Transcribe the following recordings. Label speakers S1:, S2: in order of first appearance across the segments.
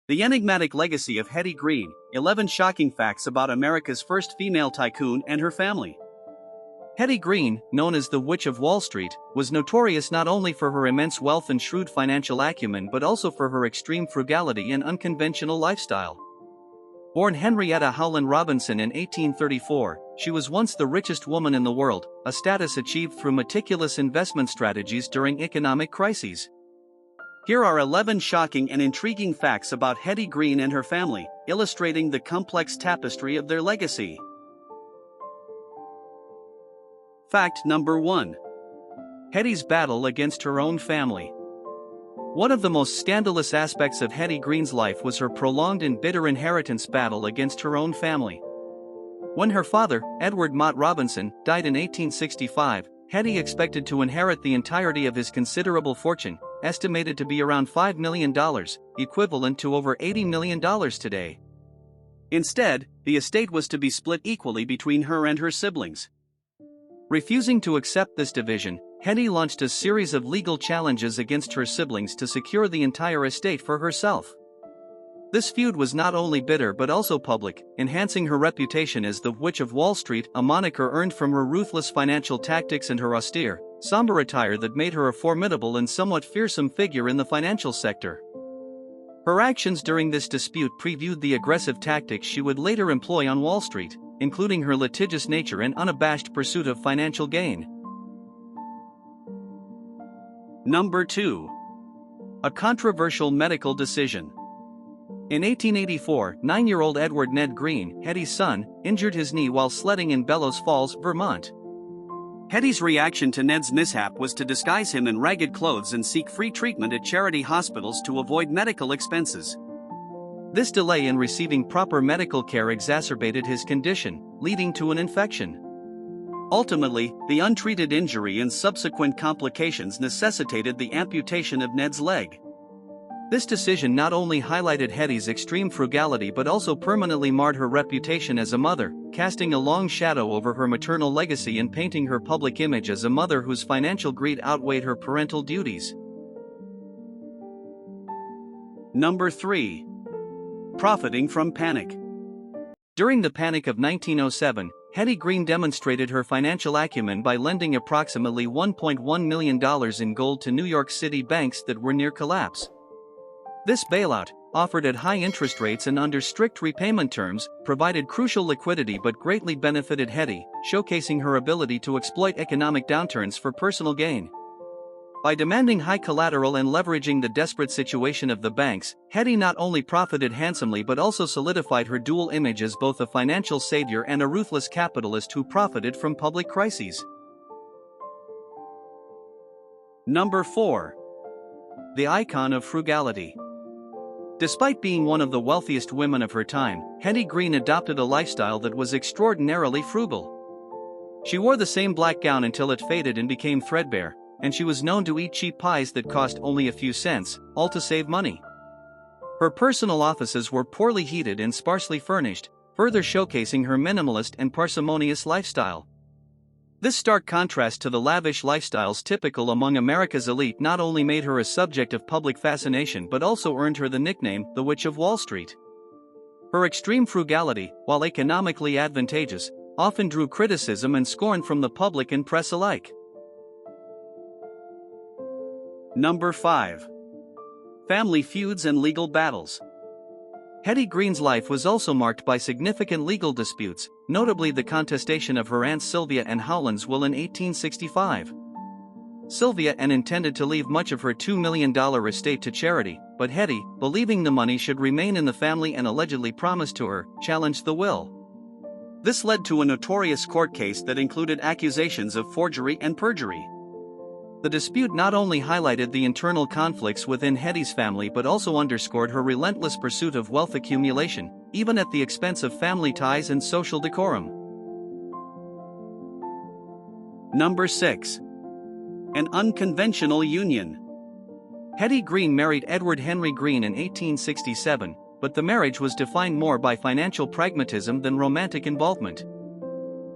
S1: The enigmatic legacy of Hetty Green, 11 shocking facts about America's first female tycoon and her family. Hetty Green, known as the Witch of Wall Street, was notorious not only for her immense wealth and shrewd financial acumen but also for her extreme frugality and unconventional lifestyle. Born Henrietta Howland Robinson in 1834, she was once the richest woman in the world, a status achieved through meticulous investment strategies during economic crises. Here are 11 shocking and intriguing facts about Hetty Green and her family, illustrating the complex tapestry of their legacy. Fact number 1. Hetty's battle against her own family. One of the most scandalous aspects of Hetty Green's life was her prolonged and bitter inheritance battle against her own family. When her father, Edward Mott Robinson, died in 1865, Hetty expected to inherit the entirety of his considerable fortune, estimated to be around $5 million, equivalent to over $80 million today. Instead, the estate was to be split equally between her and her siblings. Refusing to accept this division, Hetty launched a series of legal challenges against her siblings to secure the entire estate for herself. This feud was not only bitter but also public, enhancing her reputation as the Witch of Wall Street, a moniker earned from her ruthless financial tactics and her austere, somber attire that made her a formidable and somewhat fearsome figure in the financial sector. Her actions during this dispute previewed the aggressive tactics she would later employ on Wall Street, including her litigious nature and unabashed pursuit of financial gain. Number 2. A controversial medical decision. In 1884, 9-year-old Edward Ned Green, Hetty's son, injured his knee while sledding in Bellows Falls, Vermont. Hetty's reaction to Ned's mishap was to disguise him in ragged clothes and seek free treatment at charity hospitals to avoid medical expenses. This delay in receiving proper medical care exacerbated his condition, leading to an infection. Ultimately, the untreated injury and subsequent complications necessitated the amputation of Ned's leg. This decision not only highlighted Hetty's extreme frugality but also permanently marred her reputation as a mother, casting a long shadow over her maternal legacy and painting her public image as a mother whose financial greed outweighed her parental duties. Number 3. Profiting from panic. During the Panic of 1907, Hetty Green demonstrated her financial acumen by lending approximately $1.1 million in gold to New York City banks that were near collapse. This bailout, offered at high interest rates and under strict repayment terms, provided crucial liquidity but greatly benefited Hetty, showcasing her ability to exploit economic downturns for personal gain. By demanding high collateral and leveraging the desperate situation of the banks, Hetty not only profited handsomely but also solidified her dual image as both a financial savior and a ruthless capitalist who profited from public crises. Number 4. The icon of frugality. Despite being one of the wealthiest women of her time, Hetty Green adopted a lifestyle that was extraordinarily frugal. She wore the same black gown until it faded and became threadbare, and she was known to eat cheap pies that cost only a few cents, all to save money. Her personal offices were poorly heated and sparsely furnished, further showcasing her minimalist and parsimonious lifestyle. This stark contrast to the lavish lifestyles typical among America's elite not only made her a subject of public fascination but also earned her the nickname, the Witch of Wall Street. Her extreme frugality, while economically advantageous, often drew criticism and scorn from the public and press alike. Number 5. Family feuds and legal battles. Hetty Green's life was also marked by significant legal disputes, notably the contestation of her aunts Sylvia and Howland's will in 1865. Sylvia intended to leave much of her $2 million estate to charity, but Hetty, believing the money should remain in the family and allegedly promised to her, challenged the will. This led to a notorious court case that included accusations of forgery and perjury. The dispute not only highlighted the internal conflicts within Hetty's family but also underscored her relentless pursuit of wealth accumulation, even at the expense of family ties and social decorum. Number 6. An unconventional union. Hetty Green married Edward Henry Green in 1867, but the marriage was defined more by financial pragmatism than romantic involvement.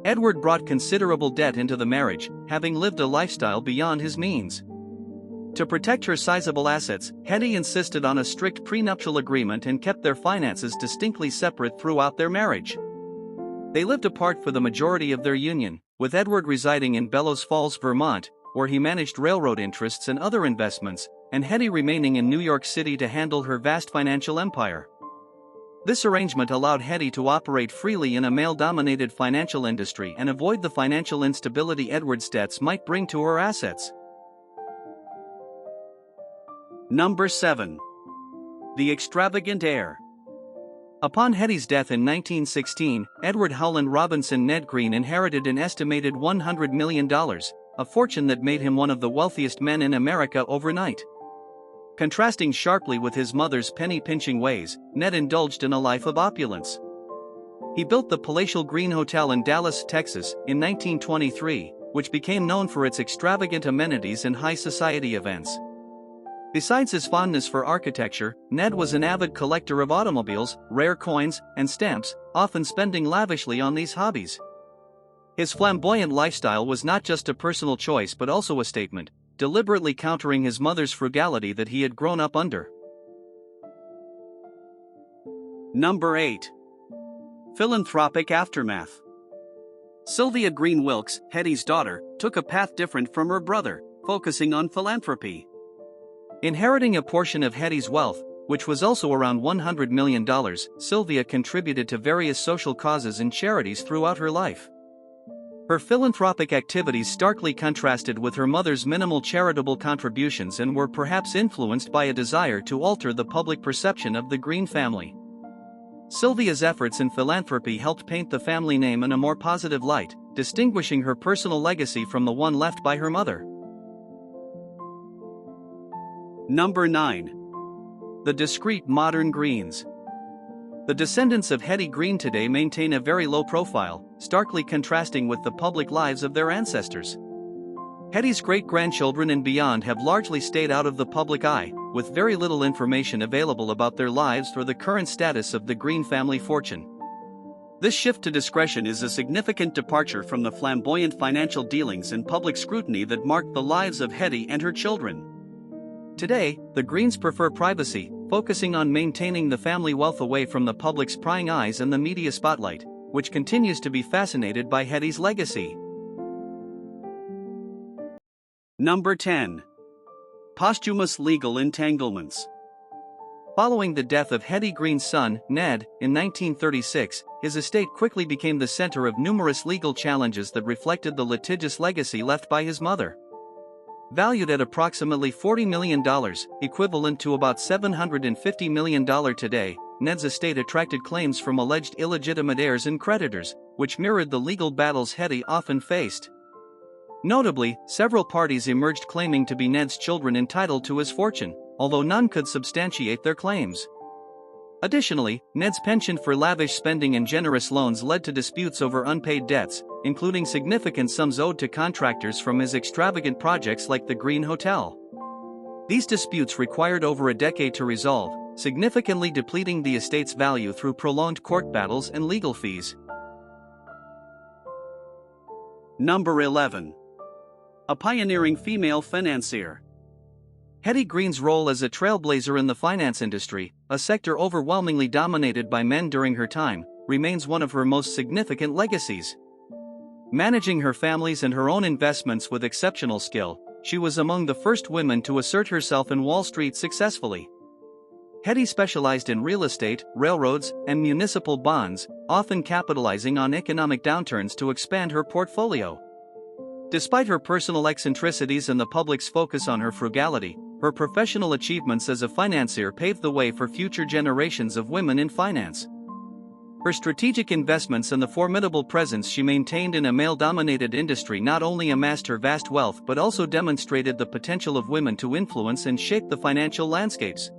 S1: Edward brought considerable debt into the marriage, having lived a lifestyle beyond his means. To protect her sizable assets, Hetty insisted on a strict prenuptial agreement and kept their finances distinctly separate throughout their marriage. They lived apart for the majority of their union, with Edward residing in Bellows Falls, Vermont, where he managed railroad interests and other investments, and Hetty remaining in New York City to handle her vast financial empire. This arrangement allowed Hetty to operate freely in a male-dominated financial industry and avoid the financial instability Edward's debts might bring to her assets. Number 7. The extravagant heir. Upon Hetty's death in 1916, Edward Howland Robinson Ned Green inherited an estimated $100 million, a fortune that made him one of the wealthiest men in America overnight. Contrasting sharply with his mother's penny-pinching ways, Ned indulged in a life of opulence. He built the palatial Green Hotel in Dallas, Texas, in 1923, which became known for its extravagant amenities and high-society events. Besides his fondness for architecture, Ned was an avid collector of automobiles, rare coins, and stamps, often spending lavishly on these hobbies. His flamboyant lifestyle was not just a personal choice but also a statement, deliberately countering his mother's frugality that he had grown up under. Number 8. Philanthropic aftermath. Sylvia Green Wilkes, Hetty's daughter, took a path different from her brother, focusing on philanthropy. Inheriting a portion of Hetty's wealth, which was also around $100 million, Sylvia contributed to various social causes and charities throughout her life. Her philanthropic activities starkly contrasted with her mother's minimal charitable contributions and were perhaps influenced by a desire to alter the public perception of the Green family. Sylvia's efforts in philanthropy helped paint the family name in a more positive light, distinguishing her personal legacy from the one left by her mother. Number 9. The discreet modern Greens. The descendants of Hetty Green today maintain a very low profile, starkly contrasting with the public lives of their ancestors. Hetty's great-grandchildren and beyond have largely stayed out of the public eye, with very little information available about their lives or the current status of the Green family fortune. This shift to discretion is a significant departure from the flamboyant financial dealings and public scrutiny that marked the lives of Hetty and her children. Today, the Greens prefer privacy, focusing on maintaining the family wealth away from the public's prying eyes and the media spotlight, which continues to be fascinated by Hetty's legacy. Number 10. Posthumous legal entanglements. Following the death of Hetty Green's son, Ned, in 1936, his estate quickly became the center of numerous legal challenges that reflected the litigious legacy left by his mother. Valued at approximately $40 million, equivalent to about $750 million today, Ned's estate attracted claims from alleged illegitimate heirs and creditors, which mirrored the legal battles Hetty often faced. Notably, several parties emerged claiming to be Ned's children entitled to his fortune, although none could substantiate their claims. Additionally, Ned's penchant for lavish spending and generous loans led to disputes over unpaid debts, including significant sums owed to contractors from his extravagant projects like the Green Hotel. These disputes required over a decade to resolve, significantly depleting the estate's value through prolonged court battles and legal fees. Number 11. A pioneering female financier. Hetty Green's role as a trailblazer in the finance industry, a sector overwhelmingly dominated by men during her time, remains one of her most significant legacies. Managing her family's and her own investments with exceptional skill, she was among the first women to assert herself in Wall Street successfully. Hetty specialized in real estate, railroads, and municipal bonds, often capitalizing on economic downturns to expand her portfolio. Despite her personal eccentricities and the public's focus on her frugality, her professional achievements as a financier paved the way for future generations of women in finance. Her strategic investments and the formidable presence she maintained in a male-dominated industry not only amassed her vast wealth but also demonstrated the potential of women to influence and shape the financial landscapes.